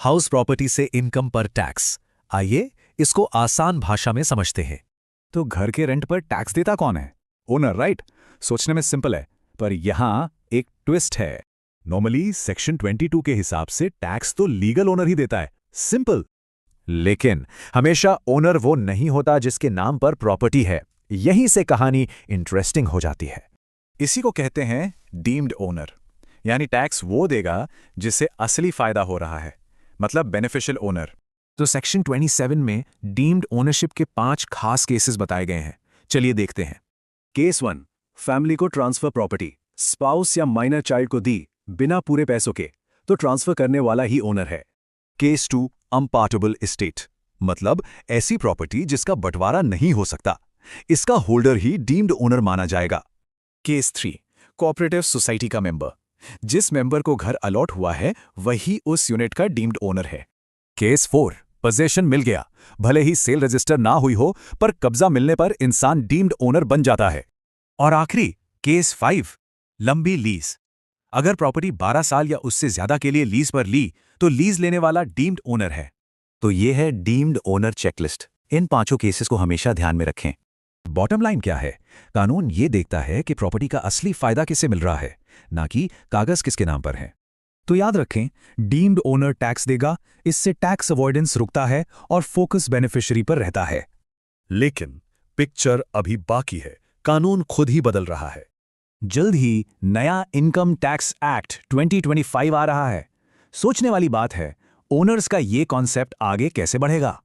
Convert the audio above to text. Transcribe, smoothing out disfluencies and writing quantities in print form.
House property से income पर tax. आइए इसको आसान भाषा में समझते हैं। तो घर के रेंट पर टैक्स देता कौन है? Owner, right? सोचने में सिंपल है, पर यहां एक ट्विस्ट है। नॉर्मली सेक्शन 22 के हिसाब से टैक्स तो लीगल ओनर ही देता है, सिंपल। लेकिन हमेशा ओनर वो नहीं होता जिसके नाम पर प्रॉपर्टी है। यहीं से कहानी इंटरेस्टिंग हो जाती है। इसी को कहते हैं डीम्ड ओनर, यानी टैक्स वो देगा जिससे असली फायदा हो रहा है, मतलब बेनिफिशियल ओनर। तो सेक्शन 27 में डीम्ड ओनरशिप के 5 खास केसेस बताए गए हैं। चलिए देखते हैं। केस 1, फैमिली को ट्रांसफर प्रॉपर्टी स्पाउस या माइनर चाइल्ड को दी बिना पूरे पैसों के, तो ट्रांसफर करने वाला ही ओनर है। केस 2, अनपार्टेबल एस्टेट, मतलब ऐसी प्रॉपर्टी जिसका बंटवारा नहीं हो सकता, इसका होल्डर ही डीम्ड ओनर माना जाएगा। केस 3, कोऑपरेटिव सोसाइटी का मेंबर, जिस मेंबर को घर अलॉट हुआ है वही उस यूनिट का डीम्ड ओनर है। केस 4, पोजेशन मिल गया, भले ही सेल रजिस्टर ना हुई हो, पर कब्जा मिलने पर इंसान डीम्ड ओनर बन जाता है। और आखिरी केस 5, लंबी लीज, अगर प्रॉपर्टी 12 साल या उससे ज्यादा के लिए लीज पर ली तो लीज लेने वाला डीम्ड ओनर है। तो ये है डीम्ड ओनर चेकलिस्ट। इन 5 केसेस को हमेशा ध्यान में रखें। बॉटम लाइन क्या है? कानून ये देखता है कि प्रॉपर्टी का असली फायदा किसे मिल रहा है, ना कि कागज किसके नाम पर है। तो याद रखें, डीम्ड ओनर टैक्स देगा, इससे टैक्स अवॉइडेंस रुकता है और फोकस बेनिफिशियरी पर रहता है। लेकिन पिक्चर अभी बाकी है, कानून खुद ही बदल रहा है। जल्द ही नया इनकम टैक्स एक्ट 2025 आ रहा है। सोचने वाली बात है, ओनर्स का ये कॉन्सेप्ट आगे कैसे बढ़ेगा।